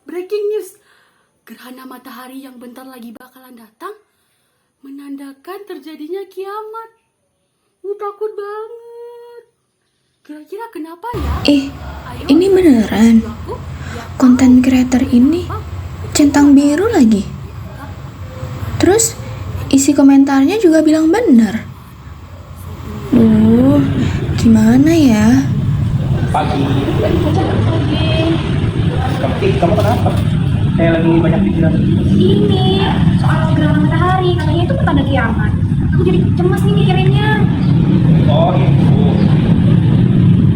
Breaking news, gerhana matahari yang bentar lagi bakalan datang menandakan terjadinya kiamat. Takut banget. Kira-kira kenapa ya? Ini beneran. Konten creator ini centang biru lagi. Terus isi komentarnya juga bilang benar. Gimana ya? Pagi. Kamu kenapa? Kayak lagi banyak pikiran. Ini soal gerhana matahari, katanya itu tanda kiamat. Aku jadi cemas nih mikirinnya. Oh gitu.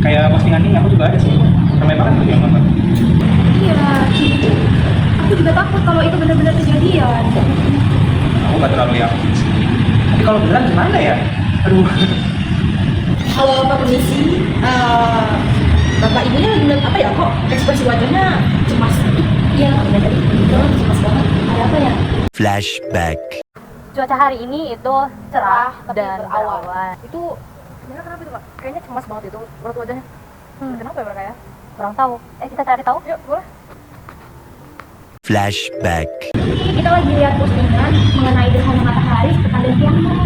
Kayak postingan aku juga ada sih. Ramai banget tuh yang nonton. Iya, aku juga takut kalau itu benar-benar kejadian. Aku nggak terlalu yang. Tapi kalau beneran gimana ya? Aduh. Halo Pak Permisi, Bapak Ibunya lagi ngeliat apa ya? Kok ekspresi wajahnya cemas? Iya, benar tadi cemas banget. Ada apa ya? Flashback. Cuaca hari ini itu cerah dan berawan. berawan. Itu sebenarnya kenapa itu Pak? Kayaknya cemas banget itu menurut wajahnya. Kenapa ya mereka ya? Kurang tahu. Kita cari tahu. Yuk, boleh. Flashback. Kita lagi lihat postingan mengenai gerhana matahari tanda kiamat.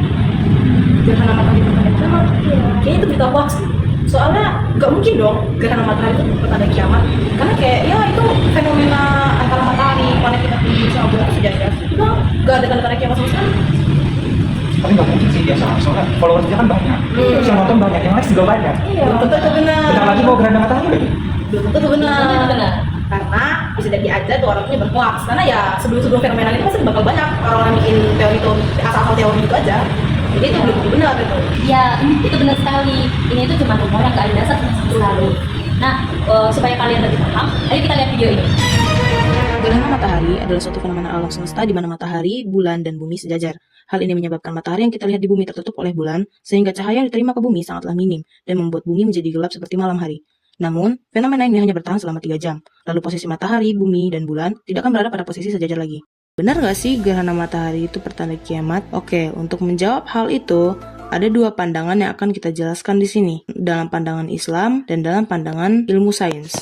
Gerhana matahari itu tanda kiamat. Kayaknya itu berita hoax. Soalnya nggak mungkin dong gerhana matahari itu pertanda kiamat. Karena kayak ya itu fenomena antara matahari, planet kita sendiri sama bulan sejajar. Itu nggak ada tanda-tanda kiamat sama sekali. Tapi nggak mungkin sih biasa. Soalnya followers dia kan banyak. Terus yang nonton banyak, yang likes juga banyak. Iya, belum tentu itu benar. Bentar lagi mau gerhana matahari lagi. Belum tentu itu benar. Karena bisa jadi aja tuh orang punya berhoax. Karena ya sebelum fenomena ini pasti bakal banyak orang bikin teori itu asal-asal teori itu aja. Jadi itu belum tentu benar gitu. Ya, itu benar sekali. Ini itu cuma rumor yang nggak ada dasar sama sekali. Nah, supaya kalian lebih paham, ayo kita lihat video ini. Gerhana matahari adalah suatu fenomena alam semesta di mana matahari, bulan, dan bumi sejajar. Hal ini menyebabkan matahari yang kita lihat di bumi tertutup oleh bulan, sehingga cahaya yang diterima ke bumi sangatlah minim dan membuat bumi menjadi gelap seperti malam hari. Namun, fenomena ini hanya bertahan selama 3 jam. Lalu posisi matahari, bumi, dan bulan tidak akan berada pada posisi sejajar lagi. Benar nggak sih gerhana matahari itu pertanda kiamat? Oke, untuk menjawab hal itu, ada 2 pandangan yang akan kita jelaskan di sini. Dalam pandangan Islam dan dalam pandangan ilmu sains.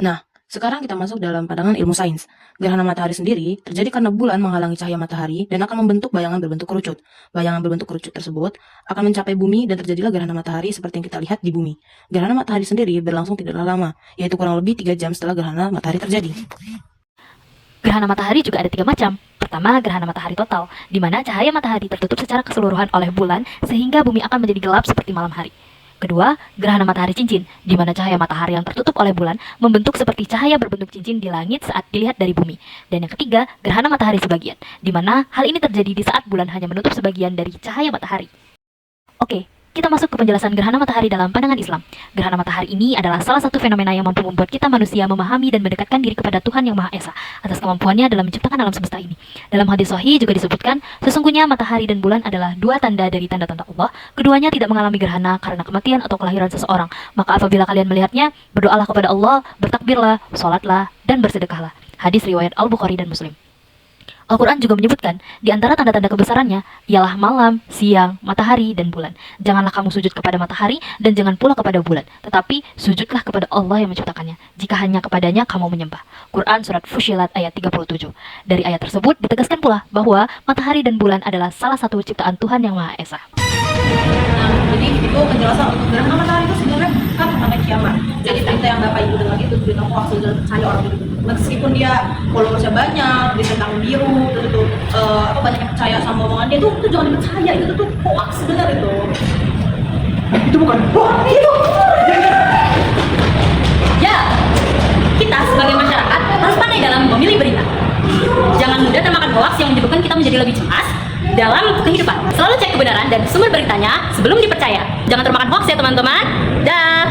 Nah, sekarang kita masuk dalam pandangan ilmu sains. Gerhana matahari sendiri terjadi karena bulan menghalangi cahaya matahari dan akan membentuk bayangan berbentuk kerucut. Bayangan berbentuk kerucut tersebut akan mencapai bumi dan terjadilah gerhana matahari seperti yang kita lihat di bumi. Gerhana matahari sendiri berlangsung tidaklah lama, yaitu kurang lebih 3 jam setelah gerhana matahari terjadi. Gerhana matahari juga ada 3 macam. Pertama, gerhana matahari total, di mana cahaya matahari tertutup secara keseluruhan oleh bulan sehingga bumi akan menjadi gelap seperti malam hari. Kedua, gerhana matahari cincin, di mana cahaya matahari yang tertutup oleh bulan membentuk seperti cahaya berbentuk cincin di langit saat dilihat dari bumi. Dan yang ketiga, gerhana matahari sebagian, di mana hal ini terjadi di saat bulan hanya menutup sebagian dari cahaya matahari. Oke, kita masuk ke penjelasan gerhana matahari dalam pandangan Islam. Gerhana matahari ini adalah salah satu fenomena yang mampu membuat kita manusia memahami dan mendekatkan diri kepada Tuhan Yang Maha Esa atas kemampuannya dalam menciptakan alam semesta ini. Dalam hadis sahih juga disebutkan, sesungguhnya matahari dan bulan adalah 2 tanda dari tanda-tanda Allah. Keduanya tidak mengalami gerhana karena kematian atau kelahiran seseorang. Maka apabila kalian melihatnya, berdoalah kepada Allah, bertakbirlah, sholatlah, dan bersedekahlah. Hadis riwayat Al-Bukhari dan Muslim. Al-Quran juga menyebutkan, di antara tanda-tanda kebesarannya ialah malam, siang, matahari, dan bulan. Janganlah kamu sujud kepada matahari dan jangan pula kepada bulan, tetapi sujudlah kepada Allah yang menciptakannya, jika hanya kepadanya kamu menyembah. Quran Surat Fussilat ayat 37. Dari ayat tersebut ditegaskan pula bahwa matahari dan bulan adalah salah satu ciptaan Tuhan Yang Maha Esa. Nah, jadi itu penjelasan untuk gerhana matahari itu sebenarnya kan tanda kiamat. Jadi berita yang Bapak Ibu dengar itu berita hoax dan percaya orang itu. Meskipun dia followersnya banyak, dia tentang biru, terus itu banyak yang percaya sama omongan dia itu jangan dipercaya, itu tuh hoax sebenarnya itu. Itu bukan. Wah, itu. Ya, kita sebagai masyarakat harus pandai dalam memilih berita. Jangan mudah termakan hoax yang menyebabkan kita menjadi lebih cemas dalam kehidupan. Selalu cek kebenaran dan sumber beritanya sebelum dipercaya. Jangan termakan hoax ya teman-teman. Dah.